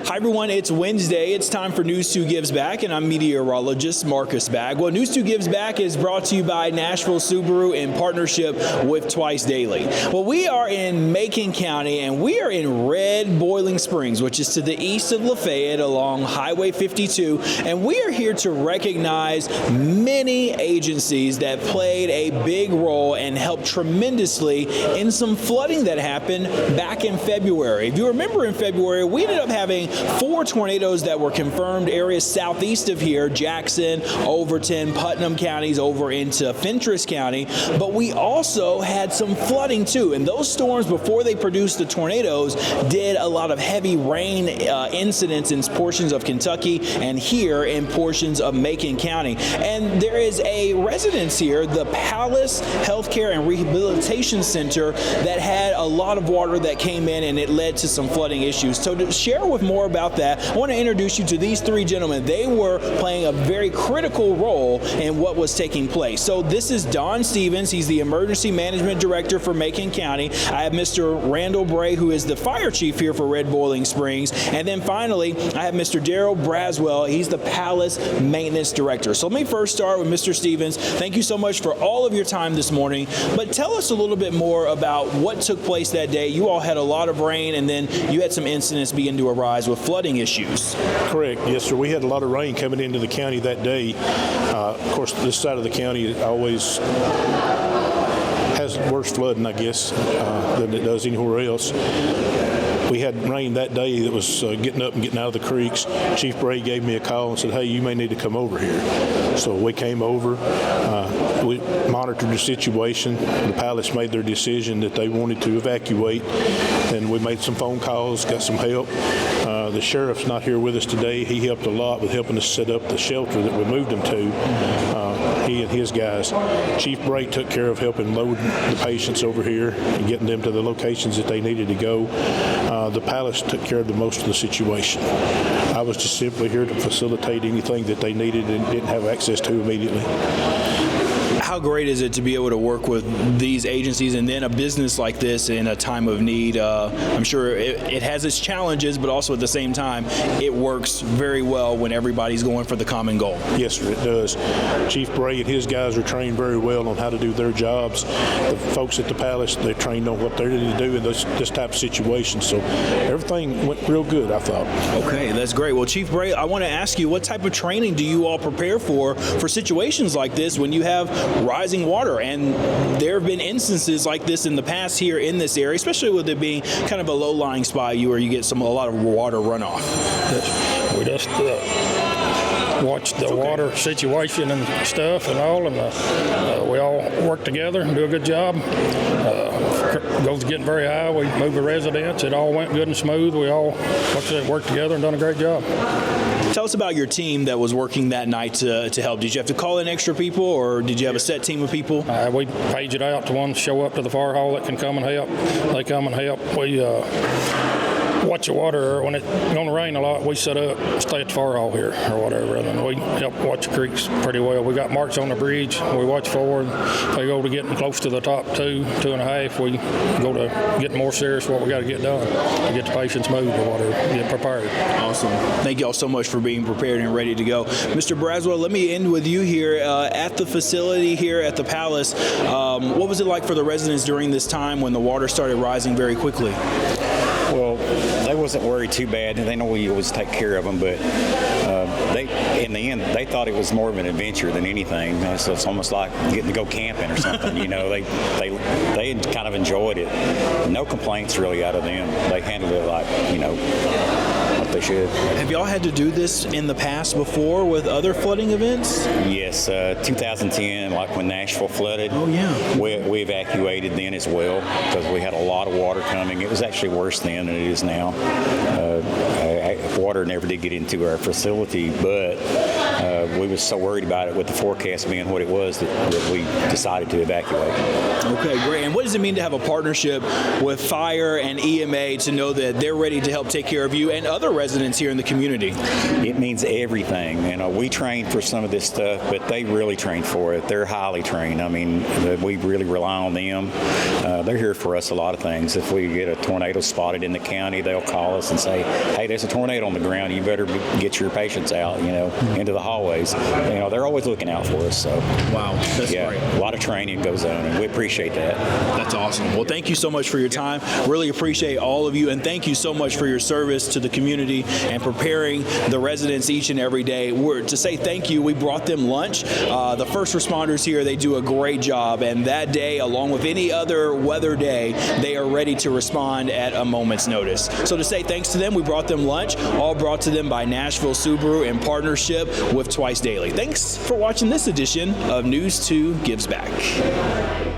Hi everyone, it's Wednesday. It's time for News 2 Gives Back, and I'm meteorologist Marcus Bagwell. News 2 Gives Back is brought to you by Nashville Subaru in partnership with Twice Daily. Well, we are in Macon County, and we are in Red Boiling Springs, which is to the east of Lafayette along Highway 52, and we are here to recognize many agencies that played a big role and helped tremendously in some flooding that happened back in February. If you remember, in February, we ended up having 4 tornadoes that were confirmed areas southeast of here: Jackson, Overton, Putnam counties over into Fentress County. But we also had some flooding too, and those storms, before they produced the tornadoes, did a lot of heavy rain incidents in portions of Kentucky and here in portions of Macon County. And there is a residence here, the Palace Healthcare and Rehabilitation Center, that had a lot of water that came in, and it led to some flooding issues. So to share with more about that, I want to introduce you to these 3 gentlemen. They were playing a very critical role in what was taking place. So this is Don Stevens. He's the Emergency Management Director for Macon County. I have Mr. Randall Bray, who is the Fire Chief here for Red Boiling Springs. And then finally, I have Mr. Daryl Braswell. He's the Palace Maintenance Director. So let me first start with Mr. Stevens. Thank you so much for all of your time this morning. But tell us a little bit more about what took place that day. You all had a lot of rain, and then you had some incidents begin to arise with flooding issues. Correct. Yes, sir. We had a lot of rain coming into the county that day. Of course, this side of the county always has worse flooding, I guess, than it does anywhere else. We had rain that day that was getting up and getting out of the creeks. Chief Bray gave me a call and said, "Hey, you may need to come over here." So we came over. We monitored the situation. The Palace made their decision that they wanted to evacuate, and we made some phone calls, got some help. The sheriff's not here with us today. He helped a lot with helping us set up the shelter that we moved him to. He and his guys. Chief Bray took care of helping load the patients over here and getting them to the locations that they needed to go. The Palace took care of the most of the situation. I was just simply here to facilitate anything that they needed and didn't have access to immediately. How great is it to be able to work with these agencies and then a business like this in a time of need? I'm sure it has its challenges, but also at the same time, it works very well when everybody's going for the common goal. Yes, sir, it does. Chief Bray and his guys are trained very well on how to do their jobs. The folks at the Palace, they're trained on what they're to do in this type of situation. So everything went real good, I thought. Okay, that's great. Well, Chief Bray, I want to ask you, what type of training do you all prepare for situations like this when you have rising water? And there have been instances like this in the past here in this area, especially with it being kind of a low-lying spot where you get a lot of water runoff. Yes. We just watch the water situation and stuff and all, and we all work together and do a good job. Goes getting very high. We moved the residents. It all went good and smooth. We all, like I said, worked together and done a great job. Tell us about your team that was working that night to help. Did you have to call in extra people, or did you have a set team of people? We page it out to ones show up to the fire hall that can come and help. They come and help. We watch the water. When it's going to rain a lot, we set up, stay at the fire hall here or whatever, and we help watch the creeks pretty well. We got marks on the bridge. We watch forward. If they go to getting close to the top 2.5, we go to getting more serious what we got to get done to get the patients moved or whatever, get prepared. Awesome. Thank you all so much for being prepared and ready to go. Mr. Braswell, let me end with you here at the facility here at the Palace. What was it like for the residents during this time when the water started rising very quickly? Well, they wasn't worried too bad. They know we always take care of them, but in the end, they thought it was more of an adventure than anything. So it's almost like getting to go camping or something. They kind of enjoyed it. No complaints really out of them. They handled it like, they should. Have y'all had to do this in the past before with other flooding events? Yes, 2010, like when Nashville flooded. Oh, yeah. We evacuated then as well because we had a lot of water coming. It was actually worse then than it is now. Water never did get into our facility, but we was so worried about it with the forecast being what it was that we decided to evacuate. Okay, great. And what does it mean to have a partnership with fire and EMA to know that they're ready to help take care of you and other residents here in the community? It means everything. We train for some of this stuff, but they really train for it. They're highly trained. I mean, we really rely on them. They're here for us a lot of things. If we get a tornado spotted in the county, they'll call us and say, "Hey, there's a tornado dead on the ground, you better get your patients out, into the hallways. They're always looking out for us. So Wow, that's yeah, great. a lot of training goes on, and we appreciate that. That's awesome. Well, thank you so much for your time. Really appreciate all of you, and thank you so much for your service to the community and preparing the residents each and every day. To say thank you, we brought them lunch. The first responders here, they do a great job, and that day, along with any other weather day, they are ready to respond at a moment's notice. So to say thanks to them, we brought them lunch, all brought to them by Nashville Subaru in partnership with Twice Daily. Thanks for watching this edition of News 2 Gives Back.